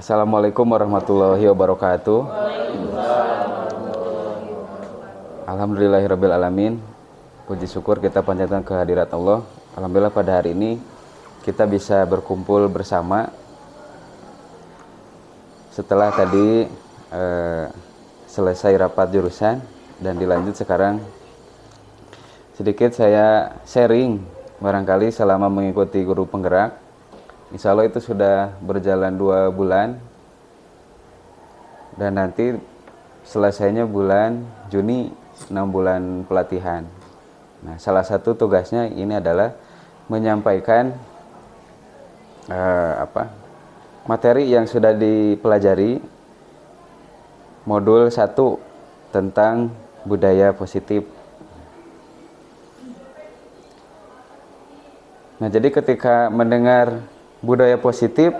Assalamualaikum warahmatullahi wabarakatuh. Alhamdulillahirabbil alamin. Puji syukur kita panjatkan kehadirat Allah. Alhamdulillah pada hari ini kita bisa berkumpul bersama setelah tadi selesai rapat jurusan dan dilanjut sekarang sedikit saya sharing barangkali selama mengikuti guru penggerak. Insya Allah itu sudah berjalan 2 bulan dan nanti selesainya bulan Juni 6 bulan pelatihan. Nah, salah satu tugasnya ini adalah menyampaikan materi yang sudah dipelajari modul 1 tentang budaya positif. Nah, jadi ketika mendengar budaya positif,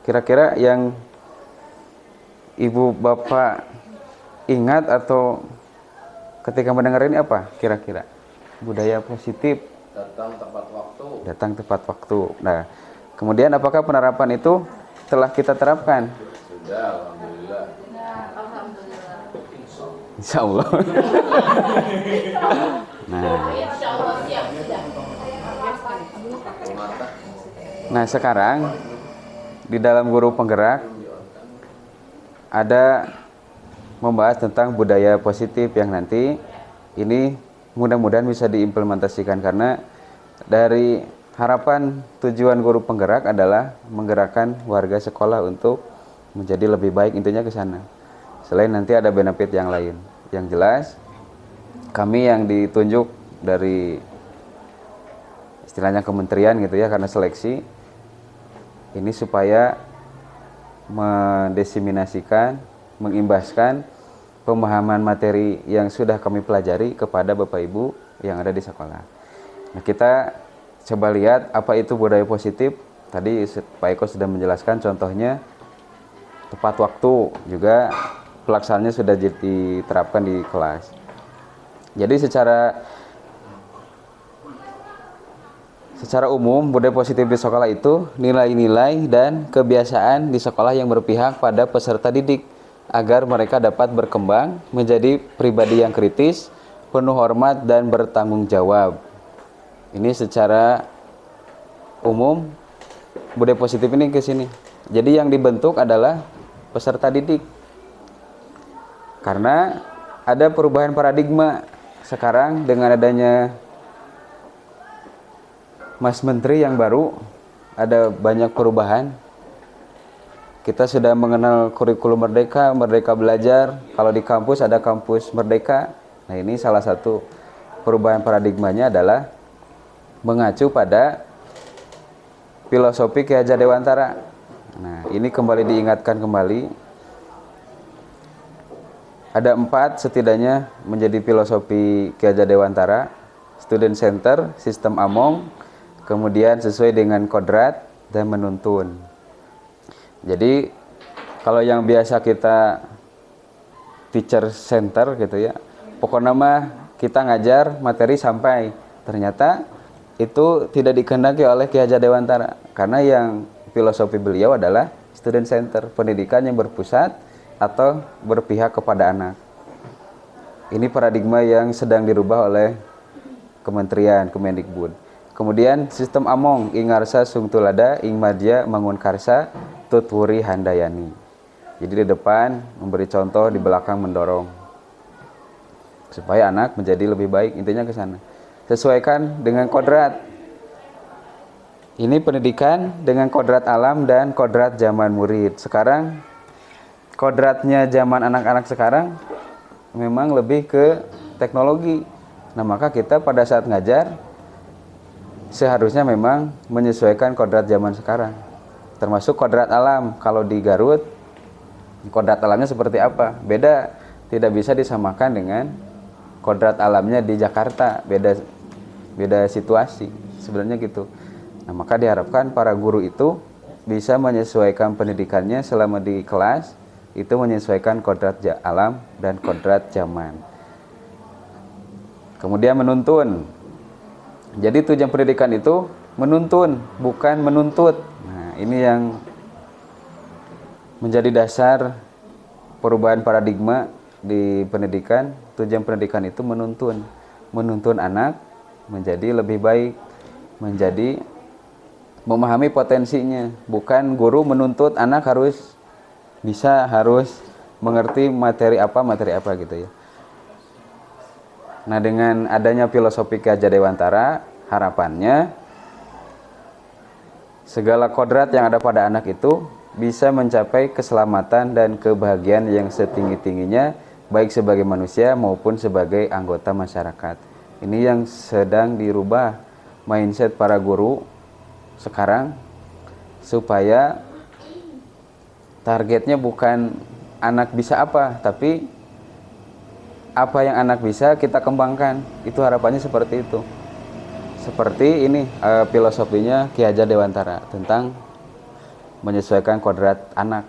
kira-kira yang ibu bapak ingat atau ketika mendengar ini apa kira-kira? Budaya positif datang tepat waktu. Datang tepat waktu. Nah, kemudian apakah penerapan itu telah kita terapkan? Sudah, alhamdulillah. Insya Allah. Nah, sekarang di dalam guru penggerak ada membahas tentang budaya positif yang nanti ini mudah-mudahan bisa diimplementasikan, karena dari harapan tujuan guru penggerak adalah menggerakkan warga sekolah untuk menjadi lebih baik, intinya ke sana. Selain nanti ada benefit yang lain. Yang jelas kami yang ditunjuk dari istilahnya kementerian gitu ya, karena seleksi ini supaya mendesiminasikan, mengimbaskan pemahaman materi yang sudah kami pelajari kepada Bapak Ibu yang ada di sekolah. Nah, kita coba lihat apa itu budaya positif. Tadi Pak Eko sudah menjelaskan contohnya tepat waktu, juga pelaksanaannya sudah diterapkan di kelas. Jadi secara umum budaya positif di sekolah itu nilai-nilai dan kebiasaan di sekolah yang berpihak pada peserta didik agar mereka dapat berkembang menjadi pribadi yang kritis, penuh hormat dan bertanggung jawab. Ini secara umum budaya positif ini ke sini. Jadi yang dibentuk adalah peserta didik. Karena ada perubahan paradigma sekarang dengan adanya Mas Menteri yang baru, ada banyak perubahan. Kita sudah mengenal kurikulum Merdeka, Merdeka Belajar. Kalau di kampus ada kampus Merdeka. Nah, ini salah satu perubahan paradigmanya adalah mengacu pada filosofi Ki Hajar Dewantara. Nah, ini kembali diingatkan kembali. Ada 4 setidaknya menjadi filosofi Ki Hajar Dewantara. Student Center, Sistem Among, kemudian sesuai dengan kodrat dan menuntun. Jadi kalau yang biasa kita teacher center gitu ya, pokoknya mah kita ngajar materi sampai, ternyata itu tidak dikehendaki oleh Ki Hajar Dewantara, karena yang filosofi beliau adalah student center, pendidikan yang berpusat atau berpihak kepada anak. Ini paradigma yang sedang dirubah oleh Kementerian Kemendikbud. Kemudian sistem Among, Ingarsa Sungtulada, Ingmadya Mangun Karsa, Tutwuri Handayani. Jadi di depan memberi contoh, di belakang mendorong. Supaya anak menjadi lebih baik, intinya ke sana. Sesuaikan dengan kodrat. Ini pendidikan dengan kodrat alam dan kodrat zaman murid. Sekarang kodratnya zaman anak-anak sekarang memang lebih ke teknologi. Nah, maka kita pada saat ngajar seharusnya memang menyesuaikan kodrat zaman sekarang, termasuk kodrat alam. Kalau di Garut, kodrat alamnya seperti apa? Beda, tidak bisa disamakan dengan kodrat alamnya di Jakarta. Beda situasi, sebenarnya gitu. Nah, maka diharapkan para guru itu bisa menyesuaikan pendidikannya selama di kelas itu menyesuaikan kodrat alam dan kodrat zaman. Kemudian menuntun. Jadi tujuan pendidikan itu menuntun, bukan menuntut. Nah, ini yang menjadi dasar perubahan paradigma di pendidikan. Tujuan pendidikan itu menuntun. Menuntun anak menjadi lebih baik, menjadi memahami potensinya. Bukan guru menuntut anak harus bisa, harus mengerti materi apa gitu ya. Nah, dengan adanya filosofi Ki Hajar Dewantara, harapannya segala kodrat yang ada pada anak itu bisa mencapai keselamatan dan kebahagiaan yang setinggi-tingginya, baik sebagai manusia maupun sebagai anggota masyarakat. Ini yang sedang dirubah mindset para guru sekarang, supaya targetnya bukan anak bisa apa, tapi apa yang anak bisa kita kembangkan. Itu harapannya seperti itu. Seperti ini filosofinya Ki Hajar Dewantara tentang menyesuaikan kodrat anak.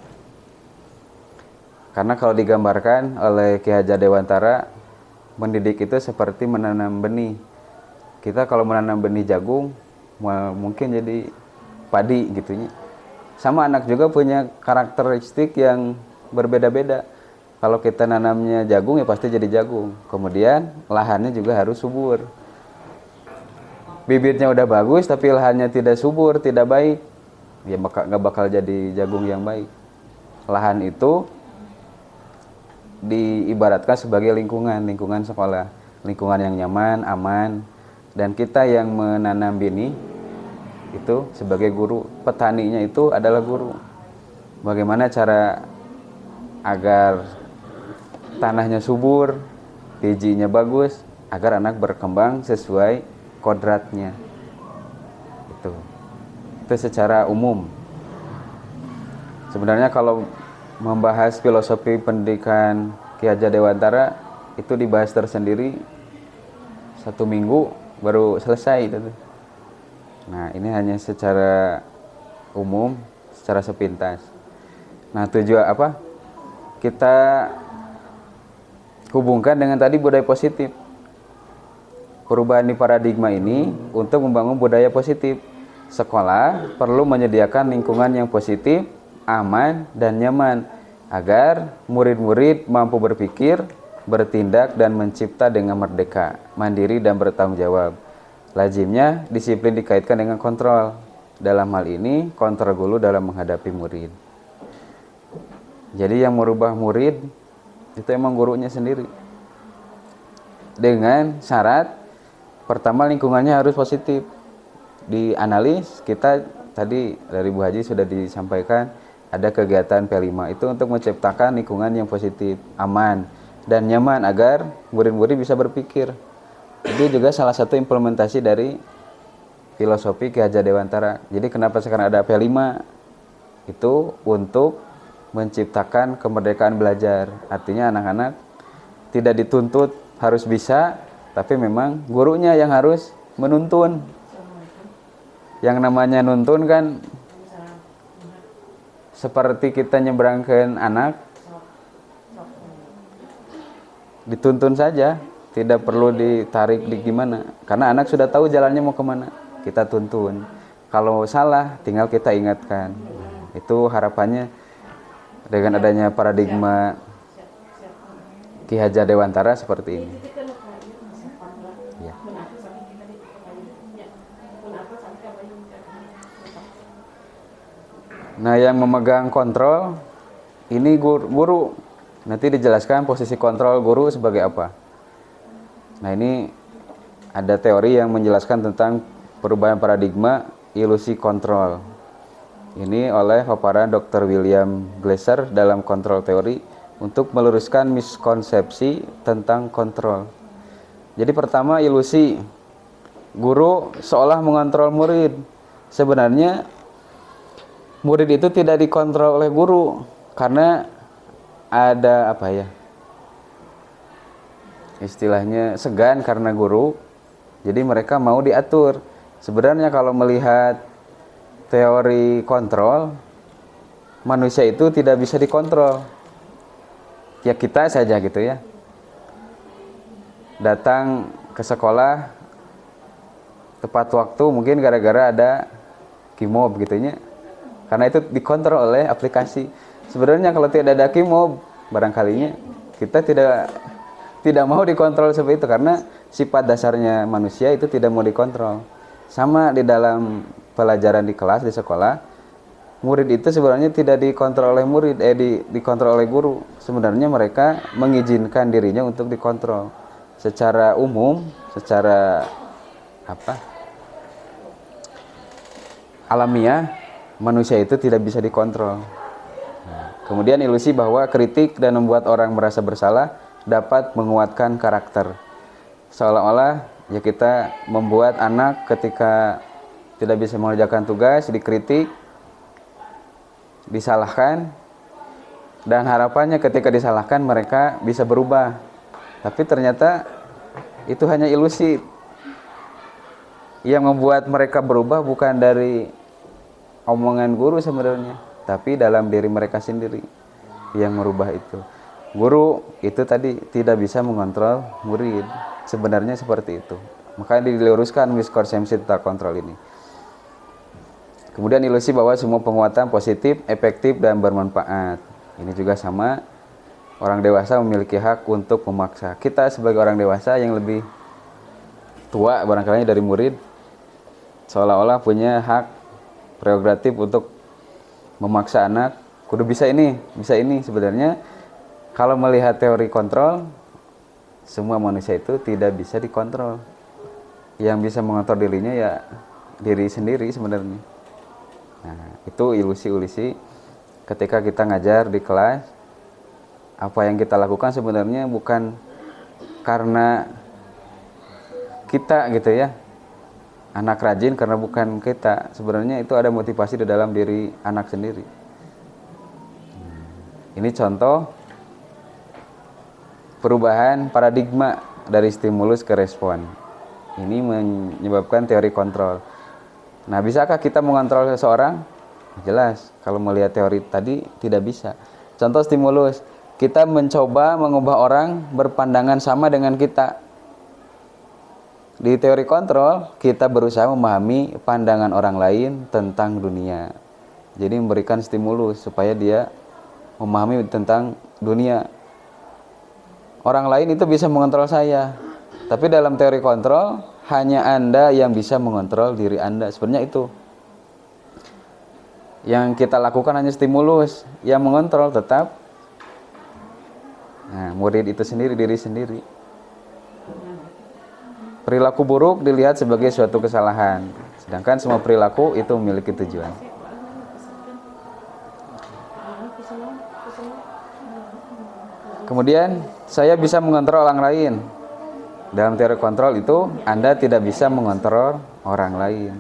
Karena kalau digambarkan oleh Ki Hajar Dewantara, mendidik itu seperti menanam benih. Kita kalau menanam benih jagung, mungkin jadi padi gitu ya. Sama anak juga punya karakteristik yang berbeda-beda. Kalau kita nanamnya jagung ya pasti jadi jagung. Kemudian lahannya juga harus subur. Bibitnya udah bagus tapi lahannya tidak subur, tidak baik, ya nggak bakal jadi jagung yang baik. Lahan itu diibaratkan sebagai lingkungan sekolah, lingkungan yang nyaman, aman, dan kita yang menanam benih itu sebagai guru. Petaninya itu adalah guru. Bagaimana cara agar tanahnya subur, bijinya bagus, agar anak berkembang sesuai kodratnya. Itu secara umum. Sebenarnya kalau membahas filosofi pendidikan Ki Hajar Dewantara itu dibahas tersendiri 1 minggu baru selesai itu. Nah, ini hanya secara umum, secara sepintas. Nah, tujuan apa? Kita hubungkan dengan tadi budaya positif. Perubahan di paradigma ini untuk membangun budaya positif. Sekolah perlu menyediakan lingkungan yang positif, aman, dan nyaman agar murid-murid mampu berpikir, bertindak, dan mencipta dengan merdeka, mandiri, dan bertanggung jawab. Lazimnya disiplin dikaitkan dengan kontrol. Dalam hal ini, kontrol guru dalam menghadapi murid. Jadi yang merubah murid itu emang gurunya sendiri. Dengan syarat pertama lingkungannya harus positif. Dianalis, kita tadi dari Bu Haji sudah disampaikan ada kegiatan P5 itu untuk menciptakan lingkungan yang positif, aman, dan nyaman agar murid-murid bisa berpikir. Itu juga salah satu implementasi dari filosofi Ki Hajar Dewantara. Jadi kenapa sekarang ada P5? Itu untuk menciptakan kemerdekaan belajar. Artinya anak-anak tidak dituntut harus bisa, tapi memang gurunya yang harus menuntun. Yang namanya nuntun kan seperti kita nyebrangkan anak, dituntun saja, tidak perlu ditarik di gimana. Karena anak sudah tahu jalannya mau kemana, kita tuntun. Kalau salah, tinggal kita ingatkan. Itu harapannya dengan adanya paradigma Ki Hajar Dewantara seperti ini. Ya. Nah, yang memegang kontrol ini guru. Nanti dijelaskan posisi kontrol guru sebagai apa. Nah, ini ada teori yang menjelaskan tentang perubahan paradigma ilusi kontrol. Ini oleh paparan Dr. William Glasser dalam kontrol teori untuk meluruskan miskonsepsi tentang kontrol. Jadi pertama, ilusi guru seolah mengontrol murid. Sebenarnya murid itu tidak dikontrol oleh guru karena ada apa ya? Istilahnya segan karena guru. Jadi mereka mau diatur. Sebenarnya kalau melihat teori kontrol, manusia itu tidak bisa dikontrol. ya kita saja gitu ya, datang ke sekolah tepat waktu mungkin gara-gara ada Kimob gitunya, karena itu dikontrol oleh aplikasi. Sebenarnya kalau tidak ada Kimob, barangkalinya kita tidak mau dikontrol seperti itu, karena sifat dasarnya manusia itu tidak mau dikontrol. Sama di dalam pelajaran di kelas di sekolah, murid itu sebenarnya tidak dikontrol oleh dikontrol oleh guru. Sebenarnya mereka mengizinkan dirinya untuk dikontrol. Secara umum, secara alamiah, manusia itu tidak bisa dikontrol. Kemudian ilusi bahwa kritik dan membuat orang merasa bersalah dapat menguatkan karakter. Seolah-olah ya kita membuat anak ketika tidak bisa mengerjakan tugas, dikritik, disalahkan, dan harapannya ketika disalahkan mereka bisa berubah. Tapi ternyata itu hanya ilusi. Yang membuat mereka berubah bukan dari omongan guru sebenarnya, tapi dalam diri mereka sendiri yang merubah itu. Guru itu tadi tidak bisa mengontrol murid, sebenarnya seperti itu. Makanya diluruskan miskonsepsi tentang kontrol ini. Kemudian ilusi bahwa semua penguatan positif, efektif, dan bermanfaat. Ini juga sama, orang dewasa memiliki hak untuk memaksa. Kita sebagai orang dewasa yang lebih tua barangkali dari murid, seolah-olah punya hak prerogatif untuk memaksa anak, kudu bisa ini. Sebenarnya kalau melihat teori kontrol, semua manusia itu tidak bisa dikontrol. Yang bisa mengontrol dirinya ya diri sendiri sebenarnya. Nah, itu ilusi-ilusi ketika kita ngajar di kelas. Apa yang kita lakukan sebenarnya bukan karena kita gitu ya, anak rajin, karena bukan kita. Sebenarnya itu ada motivasi di dalam diri anak sendiri. Ini contoh perubahan paradigma dari stimulus ke respon. Ini menyebabkan teori kontrol. Nah, bisakah kita mengontrol seseorang? Jelas, kalau melihat teori tadi tidak bisa. Contoh stimulus, kita mencoba mengubah orang berpandangan sama dengan kita. Di teori kontrol, kita berusaha memahami pandangan orang lain tentang dunia. Jadi memberikan stimulus supaya dia memahami tentang dunia. Orang lain itu bisa mengontrol saya. Tapi dalam teori kontrol, hanya Anda yang bisa mengontrol diri Anda. Sebenarnya itu. Yang kita lakukan hanya stimulus. Yang mengontrol tetap murid itu sendiri, diri sendiri. Perilaku buruk dilihat sebagai suatu kesalahan, sedangkan semua perilaku itu memiliki tujuan. Kemudian, saya bisa mengontrol orang lain. Dalam teori kontrol itu, Anda tidak bisa mengontrol orang lain.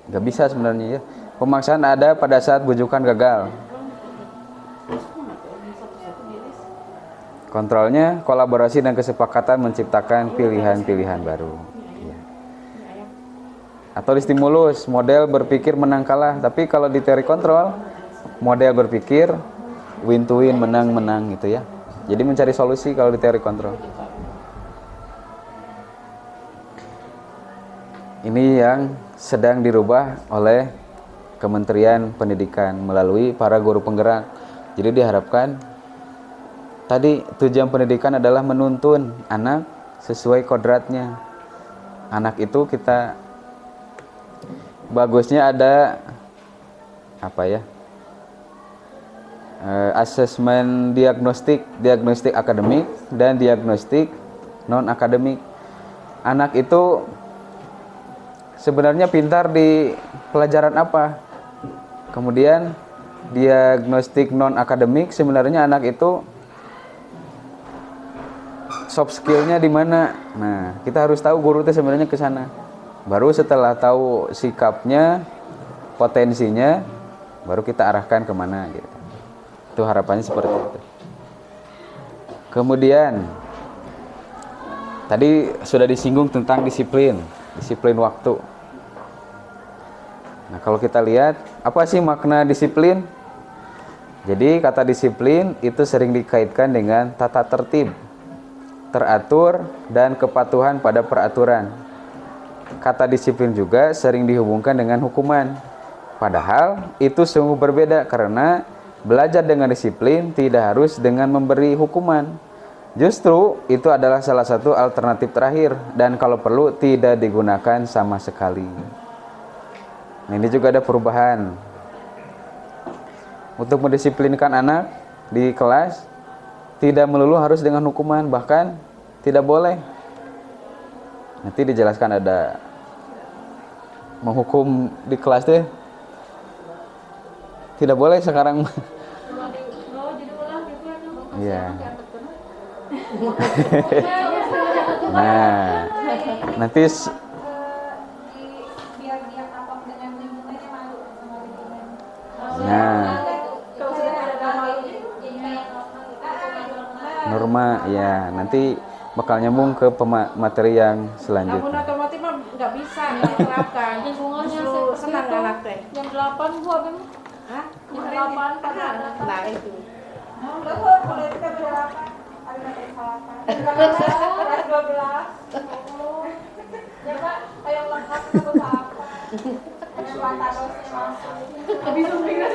Gak bisa sebenarnya ya. Pemaksaan ada pada saat bujukan gagal. Kontrolnya, kolaborasi dan kesepakatan menciptakan pilihan-pilihan baru. Atau di stimulus, model berpikir menang kalah. Tapi kalau di teori kontrol, model berpikir win to win, menang-menang gitu ya. Jadi mencari solusi kalau di teori kontrol. Ini yang sedang dirubah oleh Kementerian Pendidikan melalui para guru penggerak. Jadi diharapkan tadi tujuan pendidikan adalah menuntun anak sesuai kodratnya. Anak itu kita bagusnya ada asesmen diagnostik akademik dan diagnostik non akademik. Anak itu sebenarnya pintar di pelajaran apa? Kemudian diagnostik non akademik, sebenarnya anak itu soft skillnya di mana? Nah, kita harus tahu guru itu sebenarnya ke sana. Baru setelah tahu sikapnya, potensinya, baru kita arahkan kemana gitu. Itu harapannya seperti itu. Kemudian tadi sudah disinggung tentang disiplin waktu. Nah, kalau kita lihat apa sih makna disiplin? Jadi kata disiplin itu sering dikaitkan dengan tata tertib, teratur, dan kepatuhan pada peraturan. Kata disiplin juga sering dihubungkan dengan hukuman. Padahal itu sungguh berbeda karena belajar dengan disiplin tidak harus dengan memberi hukuman. Justru itu adalah salah satu alternatif terakhir dan kalau perlu tidak digunakan sama sekali. Nah, ini juga ada perubahan. Untuk mendisiplinkan anak di kelas tidak melulu harus dengan hukuman, bahkan tidak boleh. Nanti dijelaskan ada menghukum di kelas deh. Tidak boleh sekarang. Iya. Nah, nanti norma ya nanti bakal nyambung ke materi yang selanjutnya. Namun otomatis mah nggak bisa diterapkan. Justru senang anak teh. Jam 8 Bu Abang. Hah? Jam 8 pada anak. Nah itu. Kalau kita berapa? Ada yang salapan. Kelas 12. Ya Pak, kayak lengkap itu apa? Ada pantalosnya langsung. Habis sumpingnya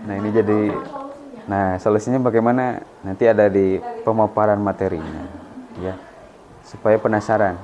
Nah ini jadi, nah solusinya bagaimana? Nanti ada di pemaparan materinya, ya, supaya penasaran.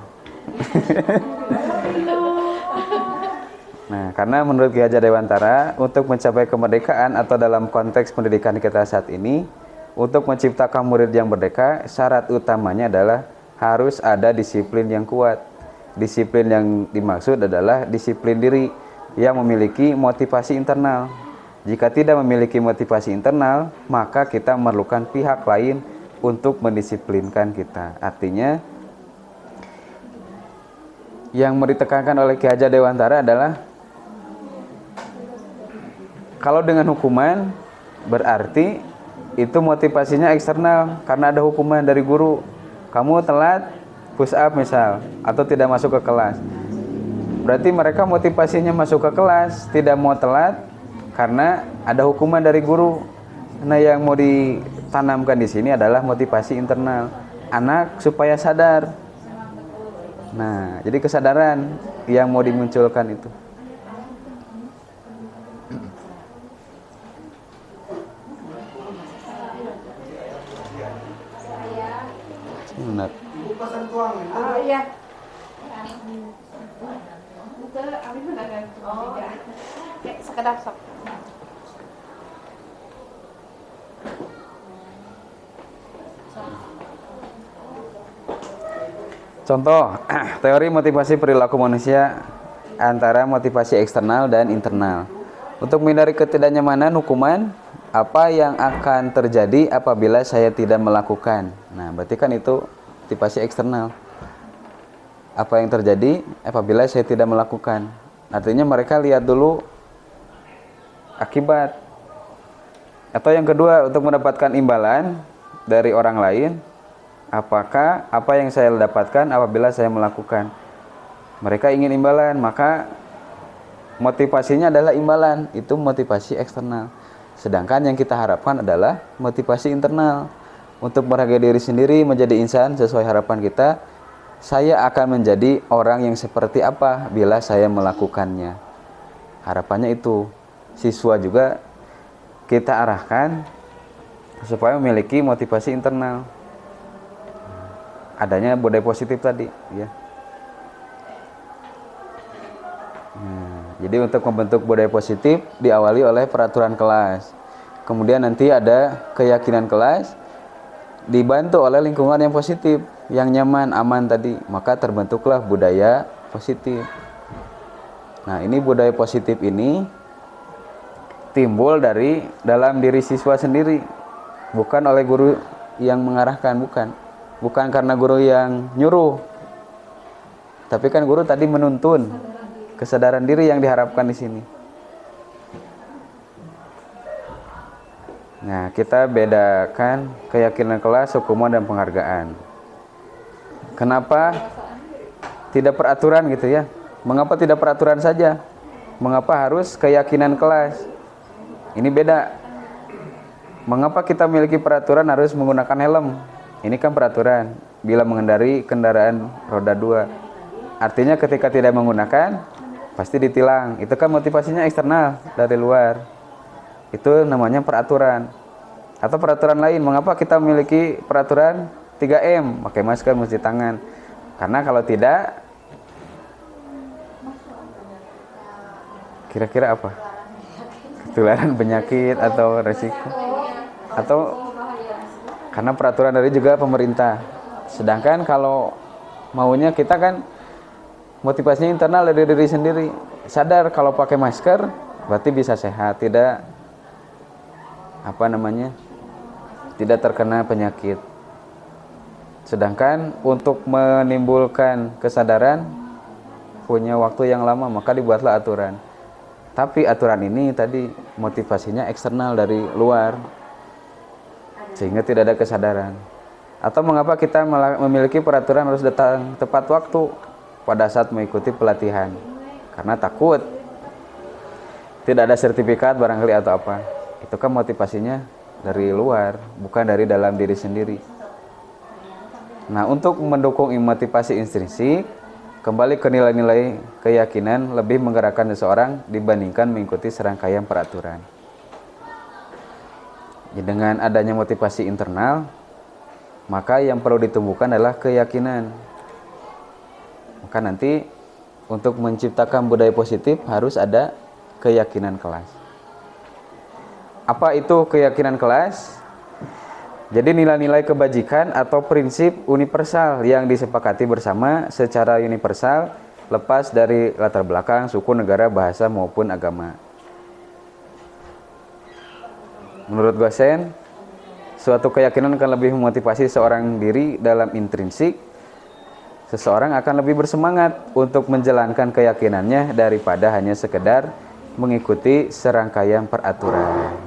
Nah, karena menurut Ki Hajar Dewantara, untuk mencapai kemerdekaan atau dalam konteks pendidikan kita saat ini, untuk menciptakan murid yang merdeka, syarat utamanya adalah harus ada disiplin yang kuat. Disiplin yang dimaksud adalah disiplin diri yang memiliki motivasi internal. Jika tidak memiliki motivasi internal, maka kita memerlukan pihak lain untuk mendisiplinkan kita. Artinya, yang mau ditekankan oleh Ki Hajar Dewantara adalah kalau dengan hukuman berarti itu motivasinya eksternal karena ada hukuman dari guru. Kamu telat push up misal atau tidak masuk ke kelas. Berarti mereka motivasinya masuk ke kelas, tidak mau telat karena ada hukuman dari guru. Nah, yang mau ditanamkan di sini adalah motivasi internal anak supaya sadar. Nah, jadi kesadaran yang mau dimunculkan itu. Benar. Oh iya. Betul, Abi benar kan? Oh. Kayak sekedar sok. Contoh, teori motivasi perilaku manusia antara motivasi eksternal dan internal. Untuk menghindari ketidaknyamanan hukuman, apa yang akan terjadi apabila saya tidak melakukan? Nah, berarti kan itu motivasi eksternal. Apa yang terjadi apabila saya tidak melakukan? Artinya mereka lihat dulu akibat. Atau yang kedua, untuk mendapatkan imbalan dari orang lain, apakah apa yang saya dapatkan apabila saya melakukan? Mereka ingin imbalan, maka motivasinya adalah imbalan. Itu motivasi eksternal. Sedangkan yang kita harapkan adalah motivasi internal. Untuk menghargai diri sendiri, menjadi insan sesuai harapan kita. Saya akan menjadi orang yang seperti apa bila saya melakukannya. Harapannya itu. Siswa juga kita arahkan supaya memiliki motivasi internal. Adanya budaya positif tadi, ya. Jadi untuk membentuk budaya positif diawali oleh peraturan kelas. Kemudian nanti ada keyakinan kelas dibantu oleh lingkungan yang positif, yang nyaman, aman tadi. Maka terbentuklah budaya positif. Nah, ini budaya positif ini timbul dari dalam diri siswa sendiri. Bukan oleh guru yang mengarahkan, bukan. Bukan karena guru yang nyuruh. Tapi kan guru tadi menuntun. Kesadaran diri yang diharapkan di sini. Nah, kita bedakan keyakinan kelas, hukuman, dan penghargaan. Kenapa tidak peraturan gitu ya? Mengapa tidak peraturan saja? mengapa harus keyakinan kelas? Ini beda. Mengapa kita memiliki peraturan harus menggunakan helm? Ini kan peraturan bila mengendari kendaraan roda 2. Artinya ketika tidak menggunakan pasti ditilang. Itu kan motivasinya eksternal dari luar. Itu namanya peraturan. Atau peraturan lain, mengapa kita memiliki peraturan 3M, pakai masker, mencuci tangan? Karena kalau tidak, kira-kira apa? Ketularan penyakit atau resiko, atau karena peraturan dari juga pemerintah. Sedangkan kalau maunya kita kan motivasinya internal dari diri sendiri, sadar kalau pakai masker berarti bisa sehat, tidak tidak terkena penyakit. Sedangkan untuk menimbulkan kesadaran punya waktu yang lama, maka dibuatlah aturan. Tapi aturan ini tadi motivasinya eksternal dari luar, sehingga tidak ada kesadaran. Atau mengapa kita memiliki peraturan harus datang tepat waktu pada saat mengikuti pelatihan? Karena takut tidak ada sertifikat barangkali atau apa. Itu kan motivasinya dari luar, bukan dari dalam diri sendiri. Nah, untuk mendukung motivasi intrinsik, kembali ke nilai-nilai keyakinan lebih menggerakkan seseorang dibandingkan mengikuti serangkaian peraturan. Ya, dengan adanya motivasi internal, maka yang perlu ditumbuhkan adalah keyakinan. Maka nanti untuk menciptakan budaya positif harus ada keyakinan kelas. Apa itu keyakinan kelas? Jadi nilai-nilai kebajikan atau prinsip universal yang disepakati bersama secara universal lepas dari latar belakang, suku, negara, bahasa maupun agama. Menurut Gosen, suatu keyakinan akan lebih memotivasi seorang diri dalam intrinsik. Seseorang akan lebih bersemangat untuk menjalankan keyakinannya daripada hanya sekedar mengikuti serangkaian peraturan.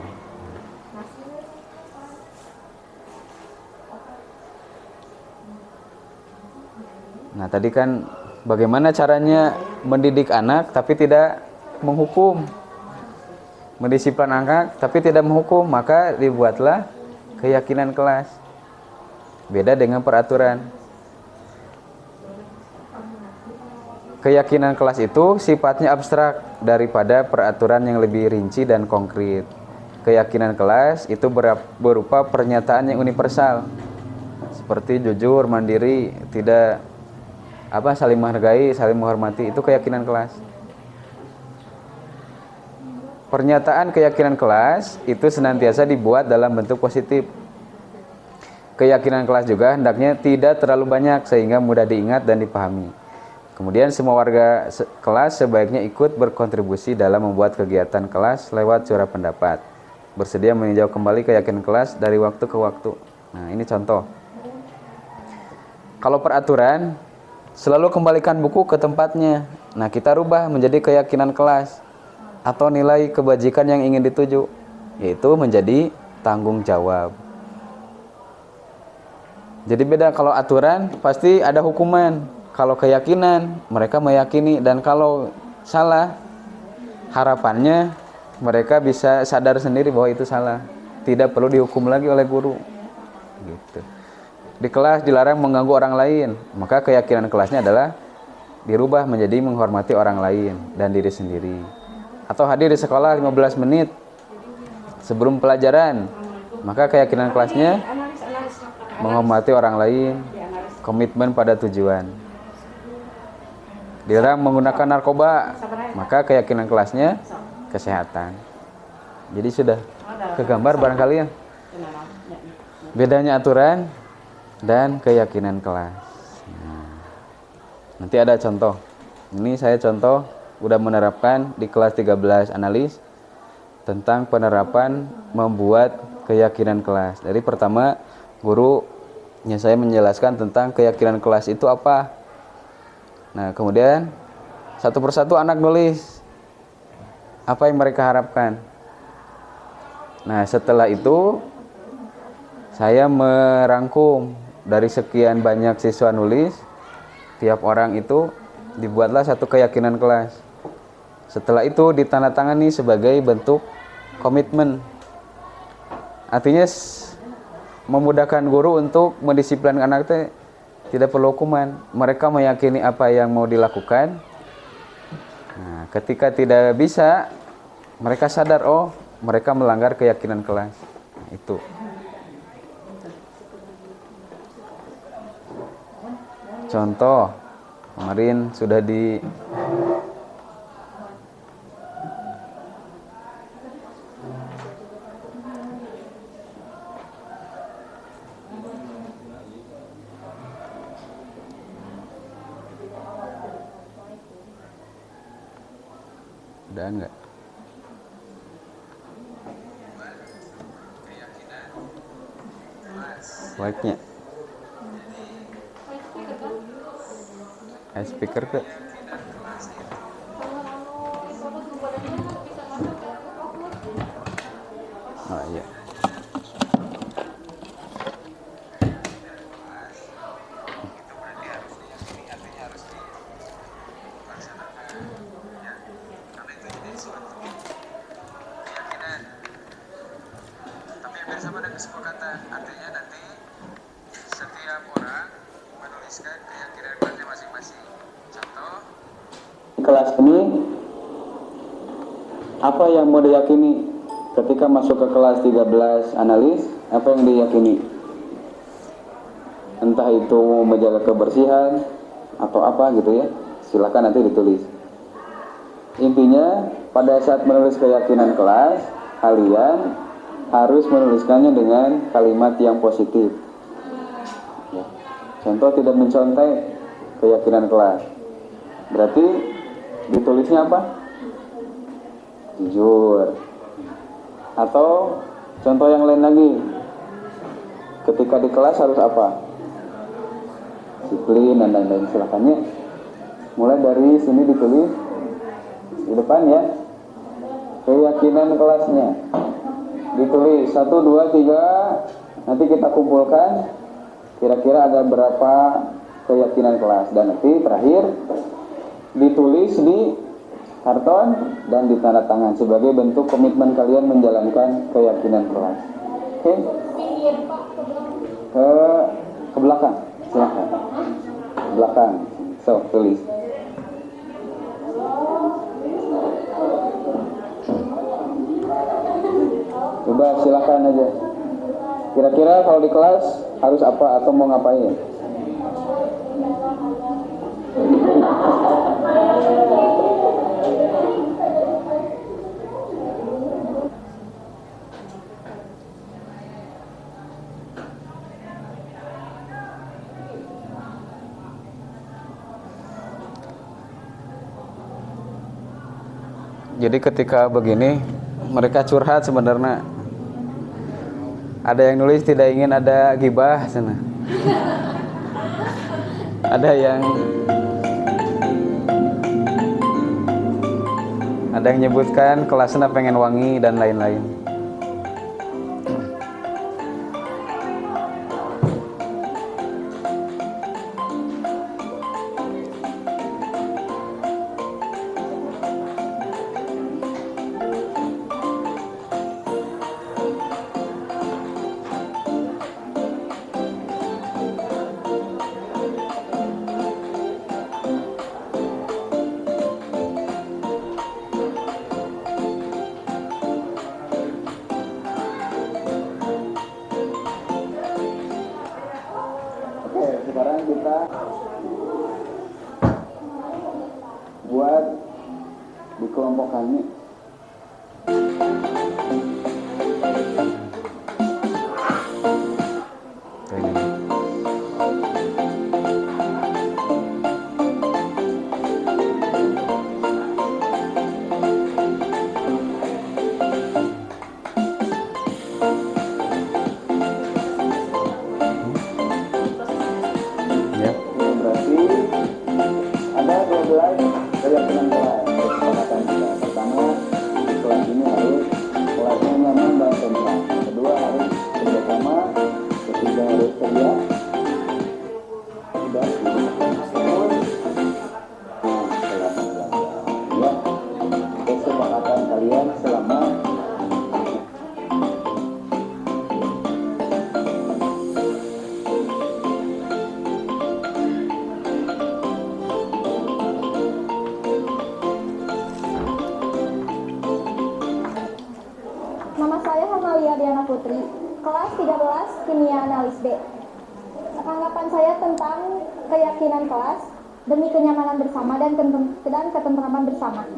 Nah, tadi kan bagaimana caranya mendidik anak tapi tidak menghukum, mendisiplin anak tapi tidak menghukum, maka dibuatlah keyakinan kelas. Beda dengan peraturan. Keyakinan kelas itu sifatnya abstrak daripada peraturan yang lebih rinci dan konkret. Keyakinan kelas itu berupa pernyataan yang universal, seperti jujur, mandiri, tidak saling menghargai, saling menghormati. Itu keyakinan kelas. Pernyataan keyakinan kelas itu senantiasa dibuat dalam bentuk positif. Keyakinan kelas juga hendaknya tidak terlalu banyak sehingga mudah diingat dan dipahami. Kemudian semua warga kelas sebaiknya ikut berkontribusi dalam membuat kegiatan kelas lewat suara pendapat. Bersedia meninjau kembali keyakinan kelas dari waktu ke waktu. Nah, ini contoh. Kalau peraturan, selalu kembalikan buku ke tempatnya. Nah, kita rubah menjadi keyakinan kelas atau nilai kebajikan yang ingin dituju, yaitu menjadi tanggung jawab. Jadi beda, kalau aturan pasti ada hukuman. Kalau keyakinan, mereka meyakini, dan kalau salah, harapannya mereka bisa sadar sendiri bahwa itu salah. Tidak perlu dihukum lagi oleh guru. Gitu. Di kelas dilarang mengganggu orang lain, maka keyakinan kelasnya adalah dirubah menjadi menghormati orang lain dan diri sendiri. Atau hadir di sekolah 15 menit sebelum pelajaran, maka keyakinan kelasnya menghormati orang lain, komitmen pada tujuan. Dilarang menggunakan narkoba, maka keyakinan kelasnya kesehatan. Jadi sudah kegambar barangkali ya bedanya aturan dan keyakinan kelas. Nanti ada contoh. Ini saya contoh udah menerapkan di kelas 13 analis tentang penerapan membuat keyakinan kelas. Dari pertama gurunya saya menjelaskan tentang keyakinan kelas itu apa. Nah, kemudian satu persatu anak nulis apa yang mereka harapkan. Nah, setelah itu saya merangkum dari sekian banyak siswa nulis, tiap orang itu dibuatlah satu keyakinan kelas. Setelah itu ditandatangani sebagai bentuk komitmen. Artinya memudahkan guru untuk mendisiplinkan anak teh tidak perlu hukuman. Mereka meyakini apa yang mau dilakukan. Nah, ketika tidak bisa, mereka sadar mereka melanggar keyakinan kelas. Nah, itu. Contoh kemarin sudah di udah enggak? Like-nya. Speaker ke? Oh iya. Tapi hampir sama dengan kesepakatan. Artinya nanti setiap orang menuliskan keyakinan kelasnya masing-masing. Contoh, Kelas ini apa yang mau diyakini ketika masuk ke kelas 13 analis, apa yang diyakini? Entah itu menjaga kebersihan atau apa gitu ya, silakan nanti ditulis. Intinya pada saat menulis keyakinan kelas, kalian harus menuliskannya dengan kalimat yang positif ya. Contoh, tidak mencontek keyakinan kelas, berarti ditulisnya apa? Jujur. Atau contoh yang lain lagi, ketika di kelas harus apa? Disiplin dan lain-lain. Silakannya mulai dari sini ditulis di depan ya, keyakinan kelasnya ditulis 1, 2, 3. Nanti kita kumpulkan kira-kira ada berapa keyakinan kelas, dan nanti terakhir ditulis di karton dan ditandatangan sebagai bentuk komitmen kalian menjalankan keyakinan kelas. Oke? Ke belakang, silakan. Belakang. So, tulis. Coba silakan aja. Kira-kira kalau di kelas harus apa atau mau ngapain? Jadi ketika begini mereka curhat sebenarnya. Ada yang nulis tidak ingin ada gibah sana. Ada yang nyebutkan kelasnya pengen wangi dan lain-lain. Sekarang kita buat dikelompokkannya. Berarti ada 12 keyakinan kelas. Kesepakatan kita. Pertama, Amalia Diana Putri, kelas 13 Kimia Analis B. Tanggapan saya tentang keyakinan kelas demi kenyamanan bersama dan ketentraman bersama.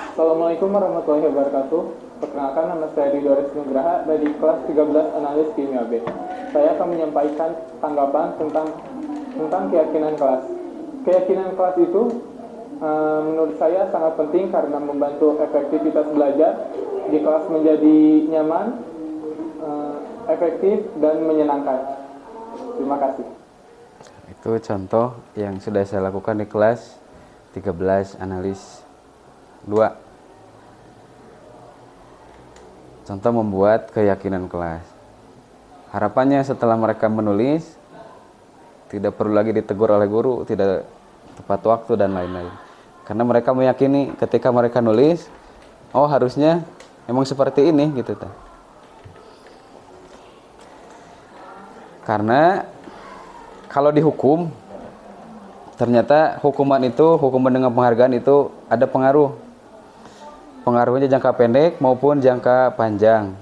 Assalamualaikum warahmatullahi wabarakatuh. Perkenalkan, nama saya Ridho Nugraha dari kelas 13 Analis Kimia B. Saya akan menyampaikan tanggapan tentang keyakinan kelas. Keyakinan kelas itu menurut saya sangat penting karena membantu efektivitas belajar di kelas menjadi nyaman, efektif, dan menyenangkan. Terima kasih. Itu contoh yang sudah saya lakukan di kelas 13 analis 2. Contoh membuat keyakinan kelas. Harapannya setelah mereka menulis, tidak perlu lagi ditegur oleh guru, tidak tepat waktu dan lain-lain. Karena mereka meyakini ketika mereka nulis, oh harusnya emang seperti ini gitu. Karena kalau dihukum, ternyata hukuman dengan penghargaan itu ada pengaruh. Pengaruhnya jangka pendek maupun jangka panjang.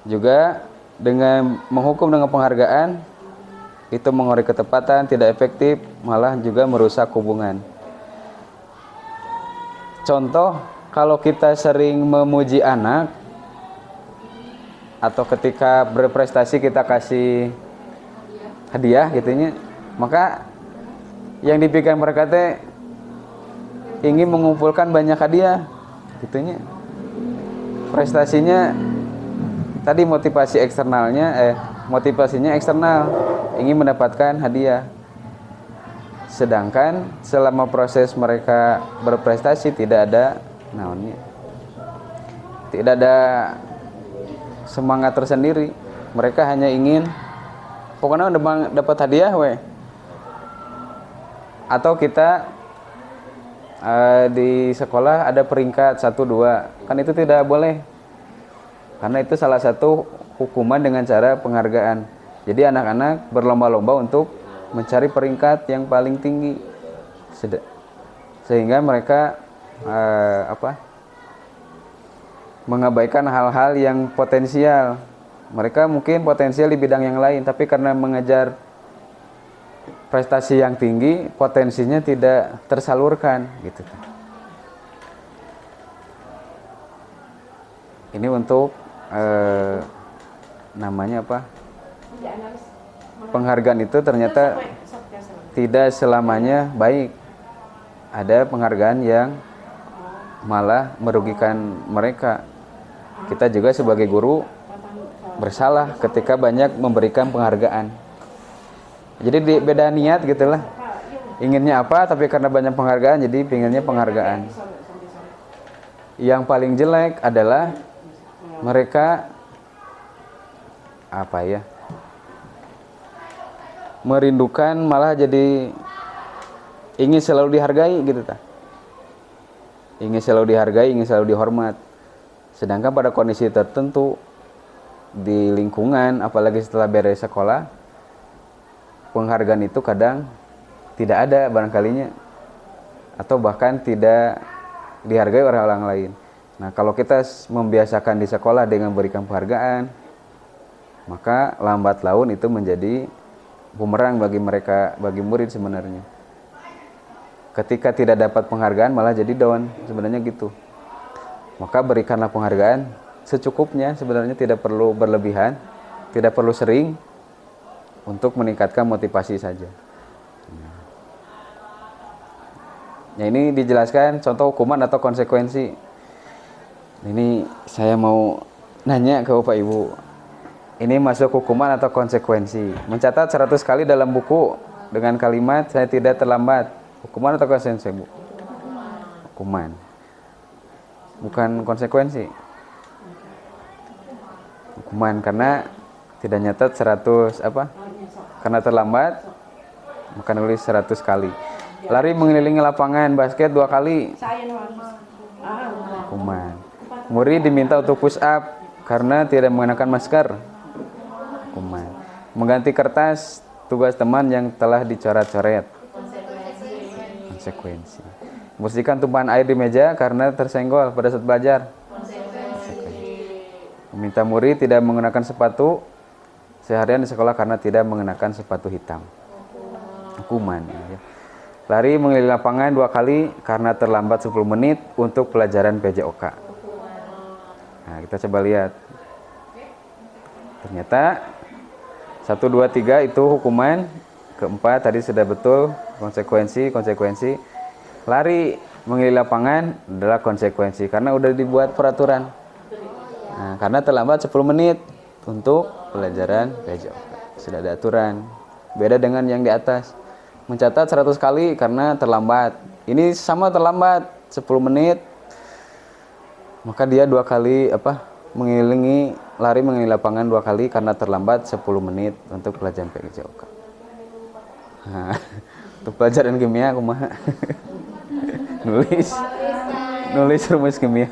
Juga dengan menghukum dengan penghargaan, itu mengorek ketepatan, tidak efektif, malah juga merusak hubungan. Contoh, kalau kita sering memuji anak, atau ketika berprestasi kita kasih hadiah gitunya, maka yang dipikirkan mereka teh ingin mengumpulkan banyak hadiah gitunya. Prestasinya tadi motivasinya eksternal, ingin mendapatkan hadiah. Sedangkan selama proses mereka berprestasi tidak ada semangat tersendiri. Mereka hanya ingin pokoknya udah dapat hadiah atau kita di sekolah ada peringkat 1, 2, kan itu tidak boleh, karena itu salah satu hukuman dengan cara penghargaan. Jadi anak-anak berlomba-lomba untuk mencari peringkat yang paling tinggi, sehingga mereka mengabaikan hal-hal yang potensial. Mereka mungkin potensial di bidang yang lain, tapi karena mengejar prestasi yang tinggi, potensinya tidak tersalurkan gitu. Ini untuk penghargaan itu ternyata tidak selamanya baik. Ada penghargaan yang malah merugikan mereka. Kita juga sebagai guru bersalah ketika banyak memberikan penghargaan. Jadi beda niat gitulah. Inginnya apa, tapi karena banyak penghargaan jadi pengennya penghargaan. Yang paling jelek adalah mereka merindukan, malah jadi ingin selalu dihargai gitu ta. Ingin selalu dihargai, ingin selalu dihormat. Sedangkan pada kondisi tertentu di lingkungan, apalagi setelah beres sekolah, penghargaan itu kadang tidak ada barangkalinya, atau bahkan tidak dihargai oleh orang lain. Nah, kalau kita membiasakan di sekolah dengan berikan penghargaan, maka lambat laun itu menjadi bumerang bagi mereka, bagi murid sebenarnya. Ketika tidak dapat penghargaan malah jadi down, sebenarnya gitu. Maka berikanlah penghargaan secukupnya, sebenarnya tidak perlu berlebihan, tidak perlu sering, untuk meningkatkan motivasi saja. Nah, ini dijelaskan contoh hukuman atau konsekuensi. Ini saya mau nanya ke Bapak Ibu. Ini masuk hukuman atau konsekuensi? Mencatat 100 kali dalam buku dengan kalimat saya tidak terlambat. Hukuman atau konsekuensi, Bu? Hukuman. Bukan konsekuensi. Hukuman karena tidak nyatat 100 karena terlambat maka nulis 100 kali. Lari mengelilingi lapangan basket 2 kali. Hukuman. Murid diminta untuk push up karena tidak mengenakan masker. Hukuman. Mengganti kertas tugas teman yang telah dicoret-coret. Konsekuensi. Membersihkan tumpahan air di meja karena tersenggol pada saat belajar. Meminta murid tidak menggunakan sepatu seharian di sekolah karena tidak mengenakan sepatu hitam. Hukuman. Ya. Lari mengelilingi lapangan 2 kali karena terlambat 10 menit untuk pelajaran PJOK. Nah, kita coba lihat. Ternyata 1, 2, 3 itu hukuman. Keempat tadi sudah betul, konsekuensi. Lari mengelilingi lapangan adalah konsekuensi karena udah dibuat peraturan. Nah, karena terlambat 10 menit untuk pelajaran PJOK. Sudah ada aturan. Beda dengan yang di atas. Mencatat 100 kali karena terlambat. Ini sama terlambat 10 menit. Maka dia 2 kali lari mengelilingi lapangan 2 kali karena terlambat 10 menit untuk pelajaran PJOK. Nah, untuk pelajaran kimia kumaha? nulis rumus kimia.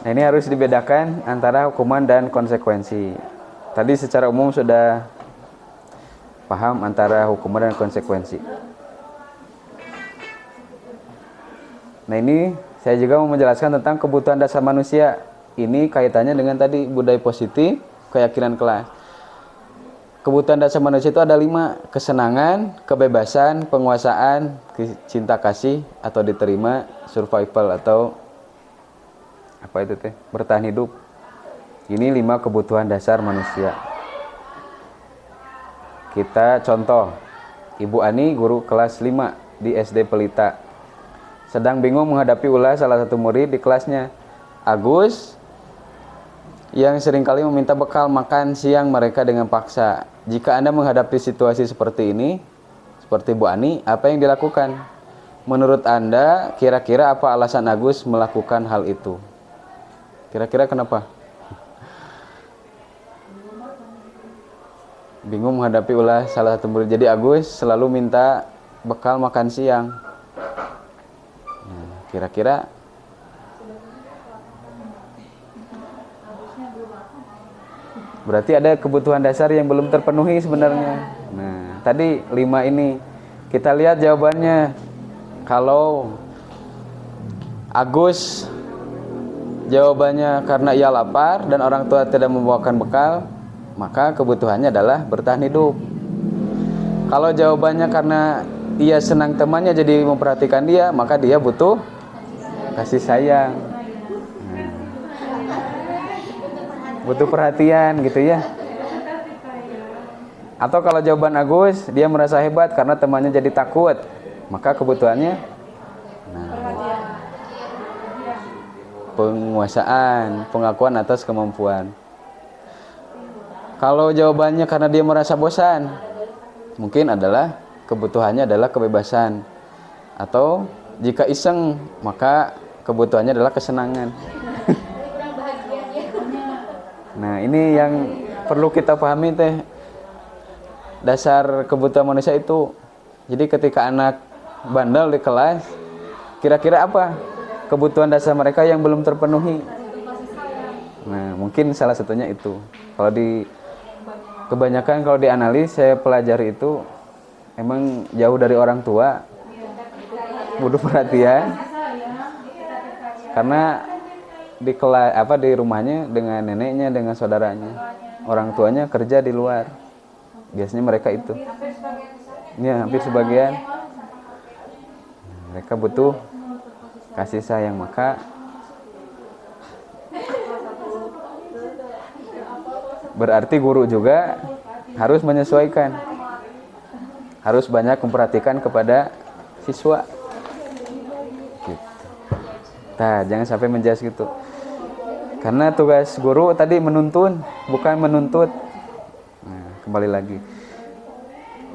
Nah, ini harus dibedakan antara hukuman dan konsekuensi. Tadi secara umum sudah paham antara hukuman dan konsekuensi. Nah, ini saya juga mau menjelaskan tentang kebutuhan dasar manusia. Ini kaitannya dengan tadi budaya positif, keyakinan kelas. Kebutuhan dasar manusia itu ada 5. Kesenangan, kebebasan, penguasaan, cinta kasih atau diterima, survival atau apa itu teh? Bertahan hidup. Ini 5 kebutuhan dasar manusia. Kita contoh. Ibu Ani, guru kelas 5 di SD Pelita, sedang bingung menghadapi ulah salah satu murid di kelasnya, Agus, yang seringkali meminta bekal makan siang mereka dengan paksa. Jika Anda menghadapi situasi seperti ini, seperti Bu Ani, apa yang dilakukan? Menurut Anda, kira-kira apa alasan Agus melakukan hal itu? Kira-kira kenapa? Bingung menghadapi ulah salah satu murid. Jadi Agus selalu minta bekal makan siang. Nah, kira-kira berarti ada kebutuhan dasar yang belum terpenuhi sebenarnya. Nah, tadi 5 ini kita lihat jawabannya. Kalau Agus jawabannya karena ia lapar dan orang tua tidak membawakan bekal, maka kebutuhannya adalah bertahan hidup. Kalau jawabannya karena ia senang temannya jadi memperhatikan dia, maka dia butuh kasih sayang. Butuh perhatian gitu ya. Atau kalau jawaban Agus, dia merasa hebat karena temannya jadi takut, maka kebutuhannya penguasaan, pengakuan atas kemampuan. Kalau jawabannya karena dia merasa bosan, mungkin adalah kebutuhannya adalah kebebasan. Atau jika iseng, maka kebutuhannya adalah kesenangan. Nah, ini yang perlu kita pahami teh, dasar kebutuhan manusia itu. Jadi ketika anak bandel di kelas, kira-kira apa kebutuhan dasar mereka yang belum terpenuhi? Nah, mungkin salah satunya itu. Kalau kebanyakan kalau dianalis, saya pelajari itu emang jauh dari orang tua, butuh perhatian. Karena di rumahnya dengan neneknya, dengan saudaranya, orang tuanya kerja di luar. Biasanya mereka itu. Ya, hampir sebagian. Mereka butuh kasih sayang, maka berarti guru juga harus menyesuaikan. Harus banyak memperhatikan kepada siswa. Gitu. Nah, jangan sampai menjudge gitu. Karena tugas guru tadi menuntun, bukan menuntut. Nah, kembali lagi.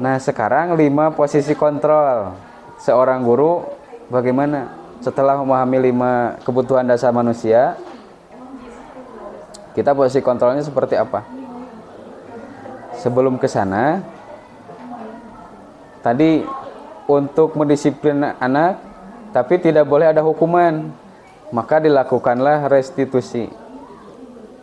Nah, sekarang 5 posisi kontrol seorang guru bagaimana? Setelah memahami 5 kebutuhan dasar manusia, kita posisi kontrolnya seperti apa? Sebelum ke sana, tadi untuk mendisiplin anak, tapi tidak boleh ada hukuman, maka dilakukanlah restitusi.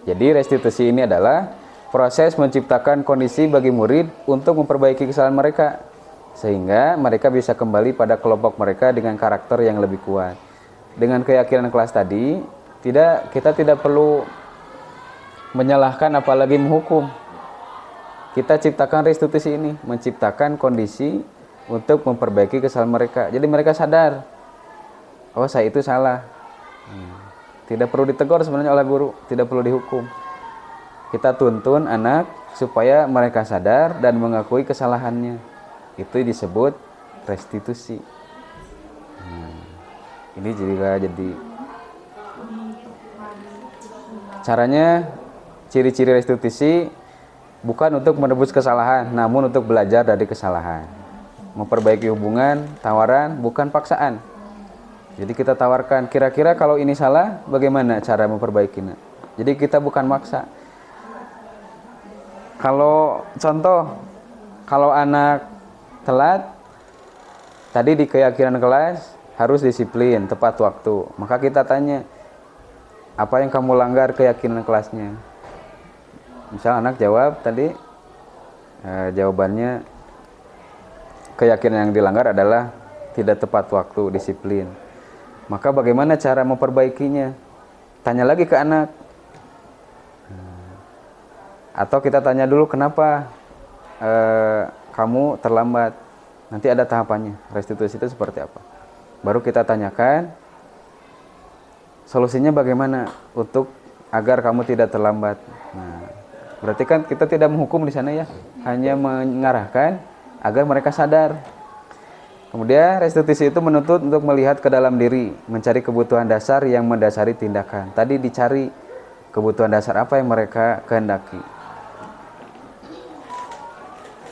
Jadi restitusi ini adalah proses menciptakan kondisi bagi murid untuk memperbaiki kesalahan mereka sehingga mereka bisa kembali pada kelompok mereka dengan karakter yang lebih kuat. Dengan keyakinan kelas tadi, kita tidak perlu menyalahkan apalagi menghukum. Kita ciptakan restitusi ini, menciptakan kondisi untuk memperbaiki kesalahan mereka. Jadi mereka sadar, oh saya itu salah. Tidak perlu ditegur sebenarnya oleh guru, tidak perlu dihukum. Kita tuntun anak supaya mereka sadar dan mengakui kesalahannya. Itu disebut restitusi. Ini juga jadi caranya, ciri-ciri restitusi bukan untuk menebus kesalahan, namun untuk belajar dari kesalahan. Memperbaiki hubungan, tawaran, bukan paksaan. Jadi kita tawarkan, kira-kira kalau ini salah, bagaimana cara memperbaikinya? Jadi kita bukan maksa. Kalau contoh, kalau anak telat, tadi di keyakinan kelas harus disiplin, tepat waktu. Maka kita tanya, apa yang kamu langgar keyakinan kelasnya? Misal anak jawab tadi, jawabannya keyakinan yang dilanggar adalah tidak tepat waktu, disiplin. Maka bagaimana cara memperbaikinya? Tanya lagi ke anak. Atau kita tanya dulu, kenapa kamu terlambat? Nanti ada tahapannya. Restitusi itu seperti apa? Baru kita tanyakan, solusinya bagaimana untuk agar kamu tidak terlambat. Nah, berarti kan kita tidak menghukum di sana ya, hanya mengarahkan agar mereka sadar. Kemudian restitusi itu menuntut untuk melihat ke dalam diri, mencari kebutuhan dasar yang mendasari tindakan. Tadi dicari kebutuhan dasar apa yang mereka kehendaki.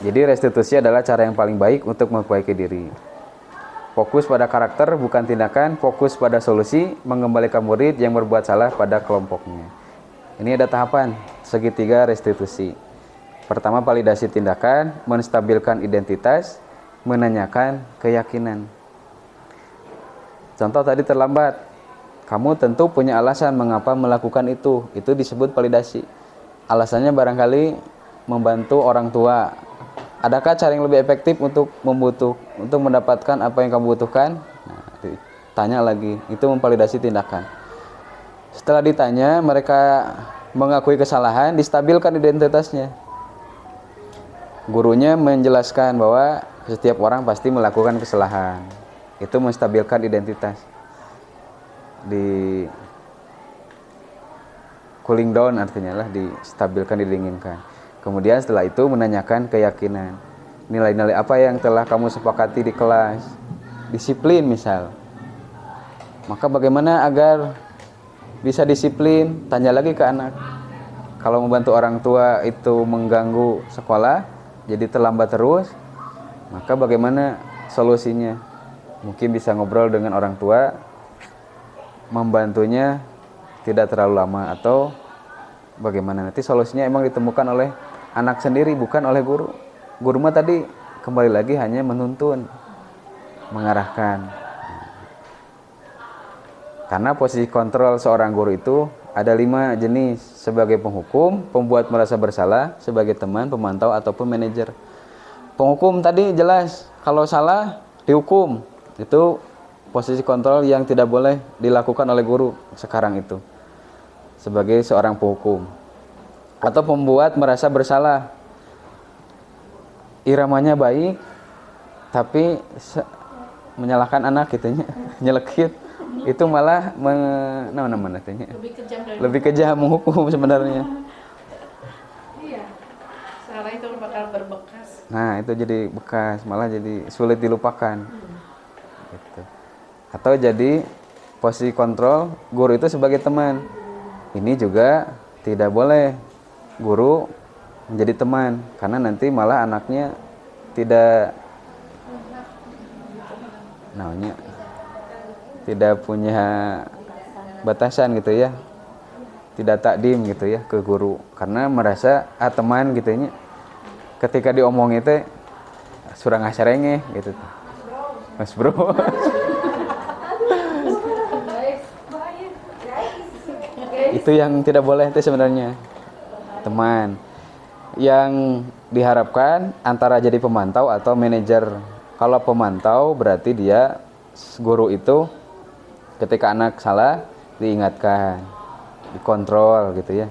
Jadi restitusi adalah cara yang paling baik untuk memperbaiki diri. Fokus pada karakter bukan tindakan, fokus pada solusi, mengembalikan murid yang berbuat salah pada kelompoknya. Ini ada tahapan segitiga restitusi. Pertama, validasi tindakan, menstabilkan identitas, menanyakan keyakinan. Contoh tadi terlambat, kamu tentu punya alasan mengapa melakukan itu disebut validasi. Alasannya barangkali membantu orang tua. Adakah cara yang lebih efektif untuk mendapatkan apa yang kamu butuhkan? Nah, tanya lagi, itu memvalidasi tindakan. Setelah ditanya, mereka mengakui kesalahan, distabilkan identitasnya. Gurunya menjelaskan bahwa setiap orang pasti melakukan kesalahan. Itu menstabilkan identitas. Di cooling down artinya lah, distabilkan, didinginkan. Kemudian setelah itu menanyakan keyakinan. Nilai-nilai apa yang telah kamu sepakati di kelas? Disiplin misal. Maka bagaimana agar bisa disiplin? Tanya lagi ke anak. Kalau membantu orang tua itu mengganggu sekolah, jadi terlambat terus, maka bagaimana solusinya? Mungkin bisa ngobrol dengan orang tua, membantunya tidak terlalu lama, atau bagaimana nanti solusinya emang ditemukan oleh anak sendiri, bukan oleh guru. Guru mah tadi kembali lagi hanya menuntun, mengarahkan. Karena posisi kontrol seorang guru itu ada 5 jenis, sebagai penghukum, pembuat merasa bersalah, sebagai teman, pemantau, ataupun manajer. Penghukum tadi jelas, kalau salah dihukum. Itu posisi kontrol yang tidak boleh dilakukan oleh guru sekarang itu, sebagai seorang penghukum. Atau pembuat merasa bersalah, iramanya baik, tapi menyalahkan anak gitunya, nyelekit. Itu malah lebih kejam menghukum sebenarnya. Iya, salah itu bakal berbekas. Nah, itu jadi bekas, malah jadi sulit dilupakan. Gitu. Atau jadi posisi kontrol guru itu sebagai teman. Ini juga tidak boleh guru menjadi teman, karena nanti malah anaknya tidak punya batasan gitu ya, tidak takdim gitu ya ke guru, karena merasa teman gitu ya, ketika diomong itu surang ngasarenge gitu, Mas bro. Itu yang tidak boleh itu sebenarnya, teman. Yang diharapkan antara jadi pemantau atau manajer. Kalau pemantau berarti dia guru itu ketika anak salah diingatkan, dikontrol gitu ya.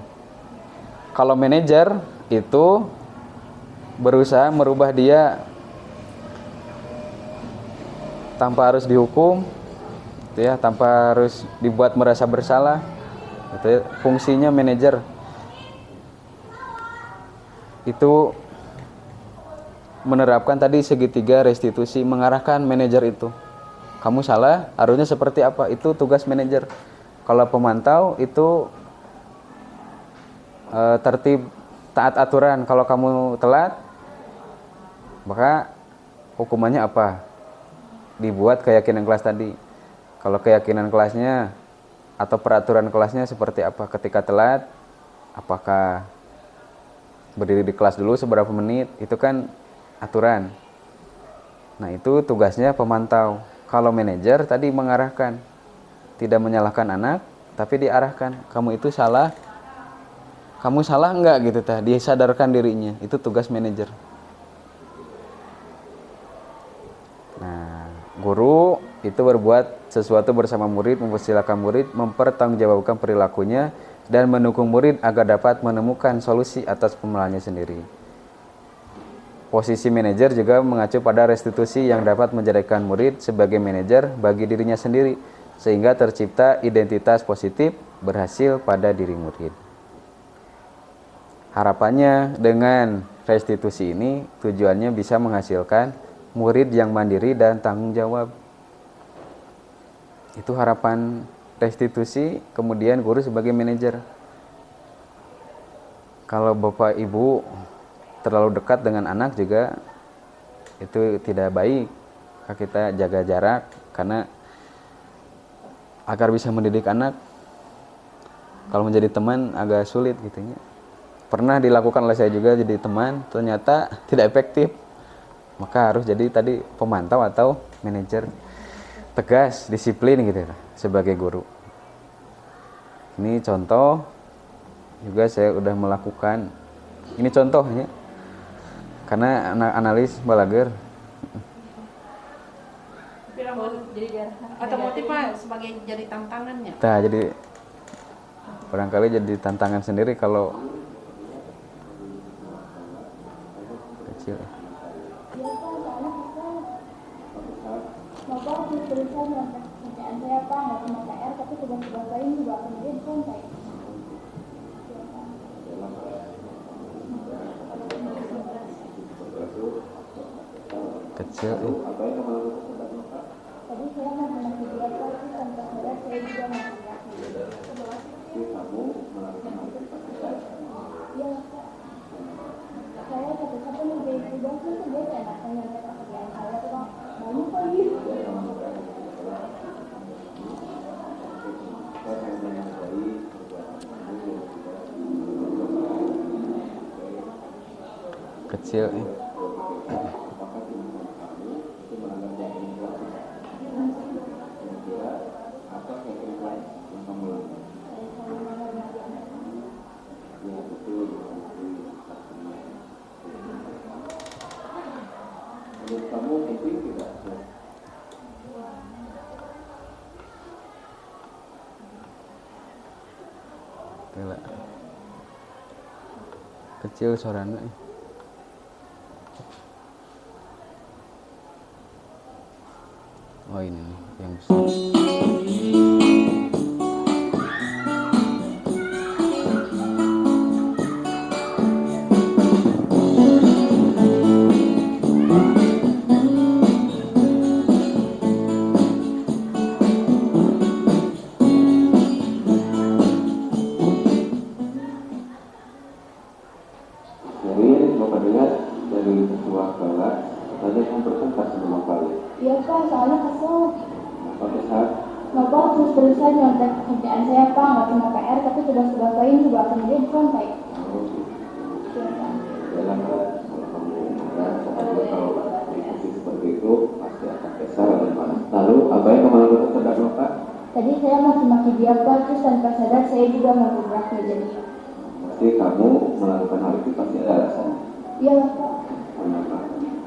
Kalau manajer itu berusaha merubah dia tanpa harus dihukum, gitu ya, tanpa harus dibuat merasa bersalah. Gitu ya. Fungsinya manajer itu menerapkan tadi segitiga restitusi, mengarahkan manajer itu. Kamu salah, harusnya seperti apa? Itu tugas manajer. Kalau pemantau itu tertib, taat aturan. Kalau kamu telat, maka hukumannya apa? Dibuat keyakinan kelas tadi. Kalau keyakinan kelasnya atau peraturan kelasnya seperti apa? Ketika telat, apakah berdiri di kelas dulu seberapa menit? Itu kan aturan. Nah, itu tugasnya pemantau. Kalau manajer tadi mengarahkan, tidak menyalahkan anak, tapi diarahkan. Kamu itu salah. Kamu salah enggak gitu tah? Disadarkan dirinya. Itu tugas manajer. Nah, guru itu berbuat sesuatu bersama murid, mempersilahkan murid, mempertanggungjawabkan perilakunya, dan mendukung murid agar dapat menemukan solusi atas kesalahannya sendiri. Posisi manajer juga mengacu pada restitusi yang dapat menjadikan murid sebagai manajer bagi dirinya sendiri, sehingga tercipta identitas positif berhasil pada diri murid. Harapannya dengan restitusi ini tujuannya bisa menghasilkan murid yang mandiri dan tanggung jawab. Itu harapan restitusi, kemudian guru sebagai manajer. Kalau bapak ibu terlalu dekat dengan anak juga itu tidak baik. Kita jaga jarak karena agar bisa mendidik anak. Kalau menjadi teman agak sulit gitu ya. Pernah dilakukan oleh saya juga jadi teman, ternyata tidak efektif. Maka harus jadi tadi pemantau atau manajer. Tegas, disiplin gitu sebagai guru. Ini contoh juga saya udah melakukan. Ini contohnya. Karena anak analis balager. Otomotif Pak sebagai jadi tantangannya. Nah, jadi barangkali jadi tantangan sendiri kalau kecil. Bapak harus berusaha melakukan pekerjaan saya Pak, nggak cuma PR tapi tugas-tugas lain juga kemudian santai. Kecil. Tadi saya mau mengerti dia Pak, itu tanpa sadar saya juga mengerti. Iya Pak. Saya satu-satu menjadi tugas itu dia enak menyelesaikan pekerjaan saya tuh Pak. Banyak lagi. Kecil. Kecil suaranya. Oh ini nih yang besar. Iya Pak, soalnya kesel. Bapak terus berusaha nyontek pekerjaan saya Pak, nggak cuma PR tapi tugas-tugas lain juga kemudian santai. Iya Pak. Seperti itu pasti akan besar dan panas. Lalu apa yang kamu lakukan terhadap Bapak? Tadi saya maki-maki dia Pak, terus tanpa sadar saya juga menggubrak meja dia. Pasti kamu melakukan hal itu pasti ada alasannya. Iya Pak. Kenapa?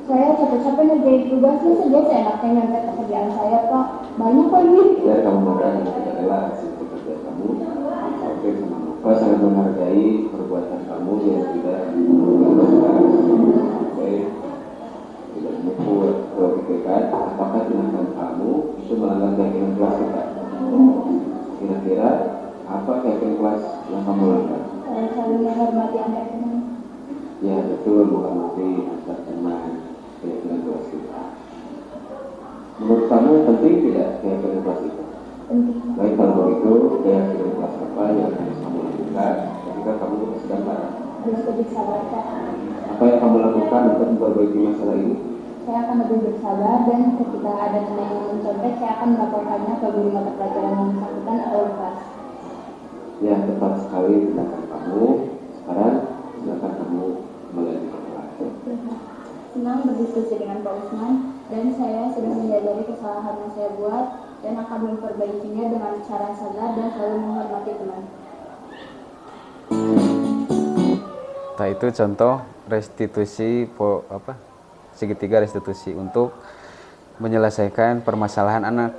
Saya capek-capek ngerjain tugasnya saja seenaknya nyontek pekerjaan saya Pak. Banyak lagi. Biar kamu marah dan tidak rela hasil pekerjaan kamu. Oke, sama Nova sangat menghargai perbuatan kamu yang tidak menggabungkan sampai tidak memukul atau pikirkan apakah tindakan kamu itu melanggar keyakinan kelas kita. Kira-kira apa keyakinan kelas yang kamu langgar? Saling menghormati antar teman. Ya betul, menghormati antar teman, keyakinan kelas kita. Menurut kamu penting tidak keyakinan kelas itu? Penting. Baik, kalau begitu keyakinan kelas apa yang harus kamu lakukan ketika kamu sedang marah? Harus lebih sabar Pak. Apa yang kamu lakukan untuk memperbaiki masalah ini? Saya akan lebih bersabar dan ketika ada teman yang mencontek, saya akan melaporkannya ke guru mata pelajaran yang bersangkutan atau kelas. Ya, tepat sekali tindakan kamu. Sekarang silakan kamu kembali ke kelas. Senang berdiskusi dengan Pak Usman dan saya sudah menyadari kesalahan yang saya buat dan akan memperbaikinya dengan cara sadar dan selalu menghormati teman. Nah, itu contoh restitusi segitiga restitusi untuk menyelesaikan permasalahan anak.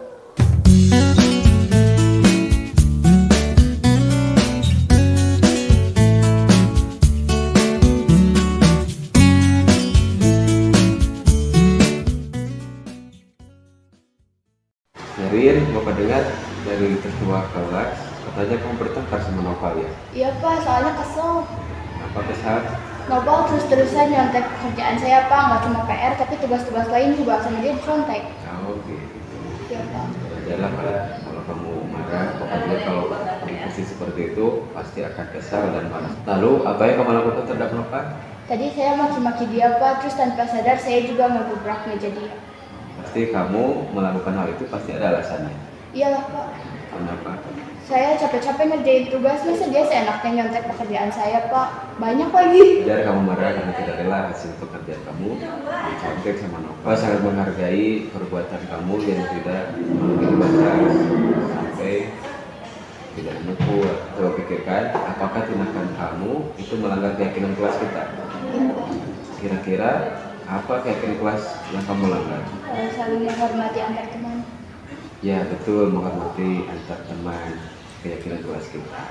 Nyarin, Bapak dengar dari ketua kelas, katanya kamu bertengkar sama Nopal ya? Iya Pak, soalnya kesel. Apa kesal? Nopal terus-terusan nyontek pekerjaan saya Pak, nggak cuma PR tapi tugas-tugas lain juga sama dia dicontek. Oh gitu. Iya Pak. Wajarlah kalau kamu marah, pokoknya kalau di posisi seperti itu pasti akan kesal dan marah. Lalu apa yang kamu lakukan terhadap Nopal? Tadi saya maki-maki dia Pak, terus tanpa sadar saya juga ngebubrak meja dia. Pasti kamu melakukan hal itu pasti ada alasannya. Iyalah Pak. Kenapa? Saya capek-capek ngerjain tugas, masa dia seenaknya nyontek pekerjaan saya Pak. Banyak lagi. Wajar kamu marah karena tidak rela hasil pekerjaan kamu dicontek sama Nova. Sangat menghargai perbuatan kamu yang tidak melebihi batas sampai tidak memukul atau pikirkan apakah tindakan kamu itu melanggar keyakinan kelas kita. Kira-kira apa keyakinan kelas yang kamu langgar? Saling menghormati antar teman. Ya betul, menghormati antar teman, keyakinan kelas kita.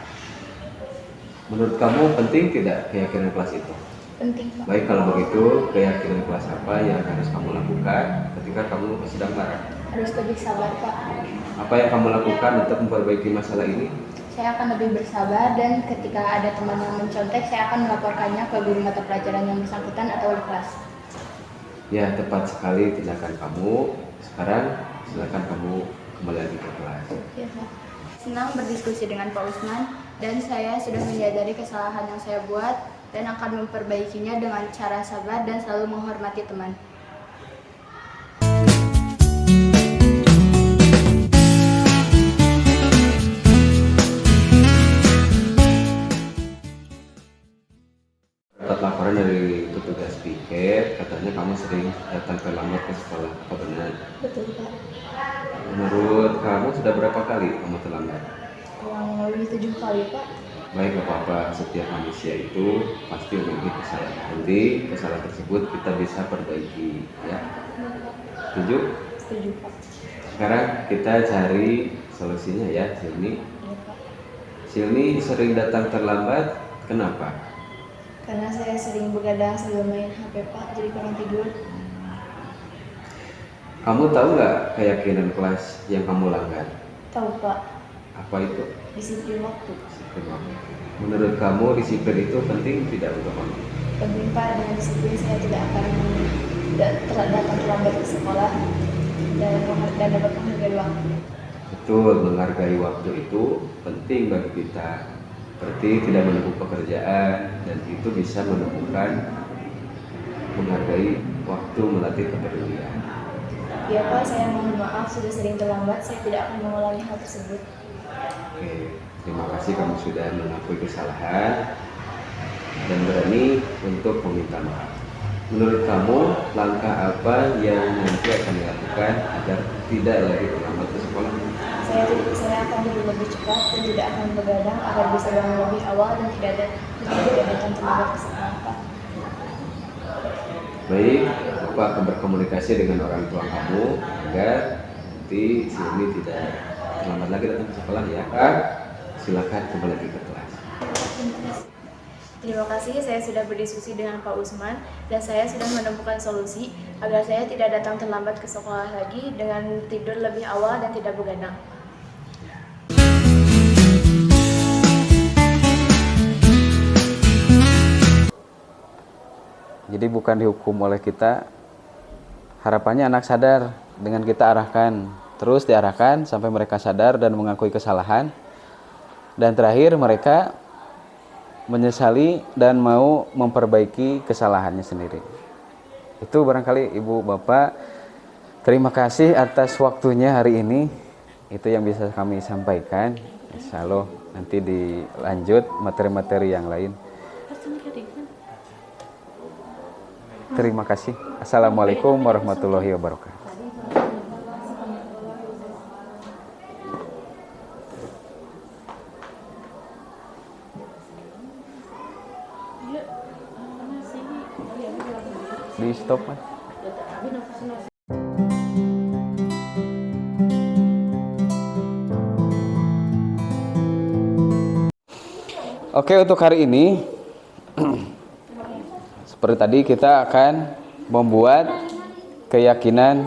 Menurut kamu penting tidak keyakinan kelas itu? Penting Pak. Baik, kalau begitu keyakinan kelas apa yang harus kamu lakukan ketika kamu sedang marah? Harus lebih sabar Pak. Apa yang kamu lakukan untuk memperbaiki masalah ini? Saya akan lebih bersabar dan ketika ada teman yang mencontek, saya akan melaporkannya ke guru mata pelajaran yang bersangkutan atau wali kelas. Ya, tepat sekali tindakan kamu. Sekarang silakan kamu kembali lagi ke kelas. Iya Pak. Senang berdiskusi dengan Pak Usman dan saya sudah menyadari kesalahan yang saya buat dan akan memperbaikinya dengan cara sabar dan selalu menghormati teman. Dapat laporan dari petugas piket, katanya kamu sering datang terlambat ke sekolah. Apa benar? Betul Pak. Menurut kamu sudah berapa kali kamu terlambat? Kurang lebih 7 kali Pak. Baik, apa-apa, setiap manusia itu pasti memiliki kesalahan. Nanti kesalahan tersebut kita bisa perbaiki, ya. Setuju? Setuju Pak. Sekarang kita cari solusinya ya, Silmi. Iya Pak. Silmi sering datang terlambat, kenapa? Karena saya sering begadang sambil main HP Pak, jadi kurang tidur. Kamu tahu nggak keyakinan kelas yang kamu langgar? Tahu Pak, Apa itu? disiplin waktu. Disiplin waktu. Menurut kamu disiplin itu penting tidak untuk kamu? Penting Pak, dengan disiplin saya tidak akan datang terlambat ke sekolah dan dapat menghargai waktu. Betul, menghargai waktu itu penting bagi kita. Seperti tidak menempuh pekerjaan dan itu bisa menemukan menghargai waktu, melatih kepedulian. Ya Pak, saya mohon maaf sudah sering terlambat, saya tidak akan mengulangi hal tersebut. Oke, terima kasih kamu sudah mengakui kesalahan dan berani untuk meminta maaf. Menurut kamu, langkah apa yang nanti akan dilakukan agar tidak lagi terlambat ke sekolah? Saya akan tidur lebih cepat dan tidak akan begadang agar bisa bangun lebih awal dan tidak datang terlambat ke sekolah, Pak. Baik, Bapak akan berkomunikasi dengan orang tua kamu agar nanti si Umi tidak terlambat lagi datang ke sekolah ya. Pak, silakan kembali lagi ke kelas. Terima kasih, saya sudah berdiskusi dengan Pak Usman dan saya sudah menemukan solusi agar saya tidak datang terlambat ke sekolah lagi dengan tidur lebih awal dan tidak begadang. Jadi bukan dihukum oleh kita, harapannya anak sadar dengan kita arahkan, terus diarahkan sampai mereka sadar dan mengakui kesalahan, dan terakhir mereka menyesali dan mau memperbaiki kesalahannya sendiri. Itu barangkali Ibu Bapak, terima kasih atas waktunya hari ini. Itu yang bisa kami sampaikan. Insya Allah nanti dilanjut materi-materi yang lain. Terima kasih. Assalamualaikum warahmatullahi wabarakatuh. Di stop, Mas. Oke, untuk hari ini seperti tadi kita akan membuat keyakinan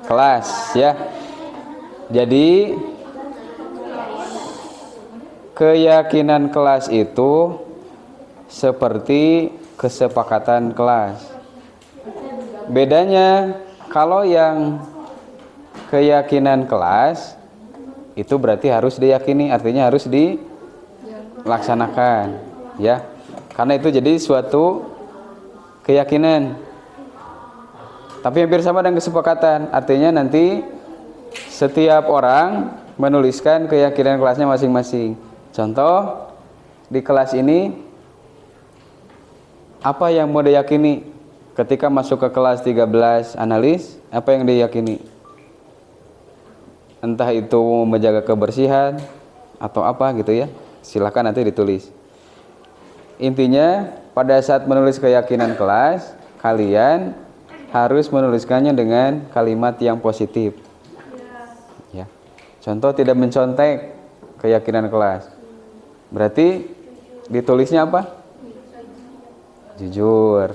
kelas ya. Jadi keyakinan kelas itu seperti kesepakatan kelas. Bedanya kalau yang keyakinan kelas itu berarti harus diyakini, artinya harus dilaksanakan ya. Karena itu jadi suatu keyakinan. Tapi hampir sama dengan kesepakatan, artinya nanti setiap orang menuliskan keyakinan kelasnya masing-masing. Contoh di kelas ini apa yang mau diyakini? Ketika masuk ke kelas 13 analis, apa yang diyakini? Entah itu menjaga kebersihan atau apa gitu ya. Silakan nanti ditulis. Intinya pada saat menulis keyakinan kelas, kalian harus menuliskannya dengan kalimat yang positif. Ya. Contoh tidak mencontek keyakinan kelas. Berarti ditulisnya apa? Jujur.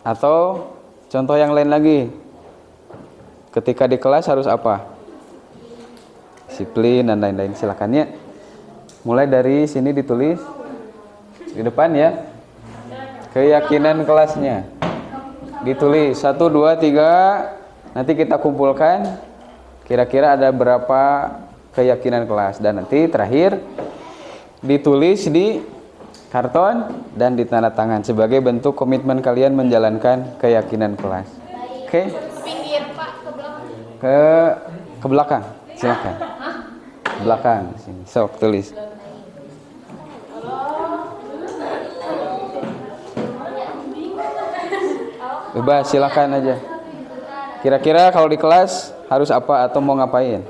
Atau contoh yang lain lagi, ketika di kelas harus apa? Disiplin dan lain-lain. Silakan ya. Mulai dari sini ditulis di depan ya. Keyakinan kelasnya ditulis 1, 2, 3. Nanti kita kumpulkan kira-kira ada berapa keyakinan kelas, dan nanti terakhir ditulis di karton dan ditanda tangan sebagai bentuk komitmen kalian menjalankan keyakinan kelas. Oke? Pinggir Pak, ke belakang. Ke belakang, silakan. Belakang sini. Sok tulis. Bebas, silakan aja. Kira-kira kalau di kelas harus apa atau mau ngapain?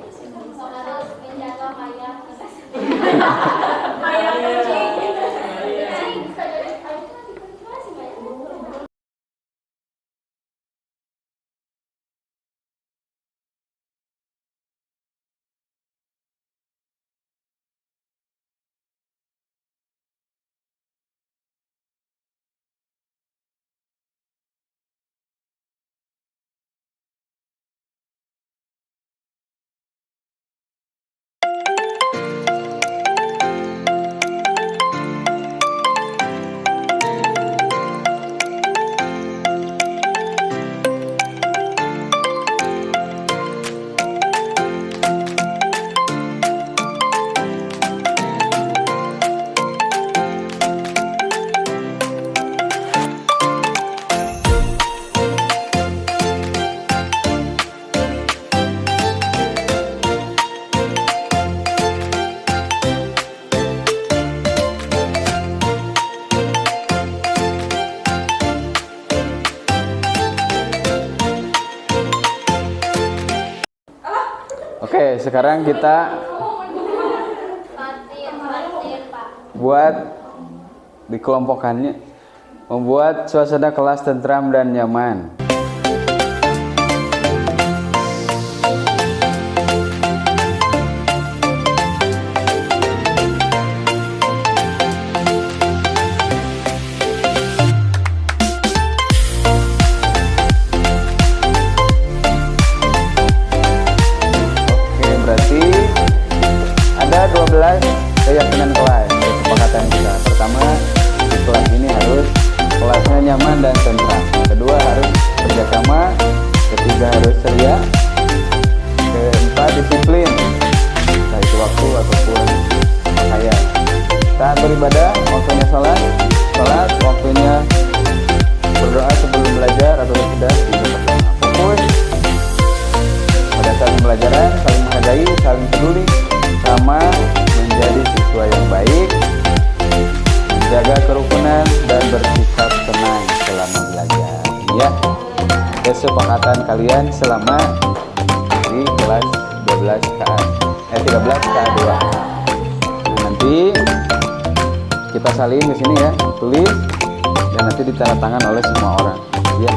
sekarang kita Pak. buat dikelompokannya, membuat suasana kelas tentram dan nyaman. Oke, berarti ada 12 keyakinan kelas, kesepakatan kita. Pertama, di kelas ini harus kelasnya nyaman dan tentram. Kedua, harus kerjasama. Ketiga, harus ceria. Keempat, disiplin, entah itu waktu ataupun pakaian. Saat beribadah, waktunya sholat, waktunya berdoa sebelum belajar atau sudah dilakukan. Fokus pada saat pembelajaran, saling menghargai, saling peduli, sama menjadi siswa yang baik, menjaga kerukunan dan bersikap tenang selama belajar. Ya, kesepakatan kalian selama di kelas 13 KA2. Nah, nanti kita salin di sini ya, tulis dan nanti ditandatangan oleh semua orang. Ya.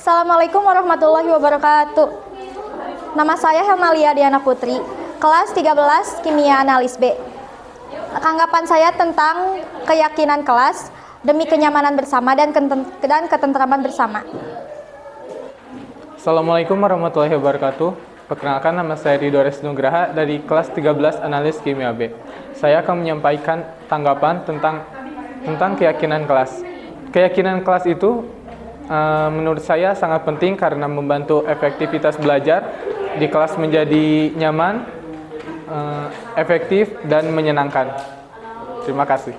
Assalamualaikum warahmatullahi wabarakatuh. Nama saya Helmalia Diana Putri, kelas 13 Kimia Analis B. Tanggapan saya tentang keyakinan kelas demi kenyamanan bersama dan ketentraman bersama. Assalamualaikum warahmatullahi wabarakatuh. Perkenalkan, nama saya Ridores Nugraha dari kelas 13 Analis Kimia B. Saya akan menyampaikan tanggapan tentang keyakinan kelas. Keyakinan kelas itu menurut saya sangat penting karena membantu efektivitas belajar di kelas menjadi nyaman, efektif, dan menyenangkan. Terima kasih.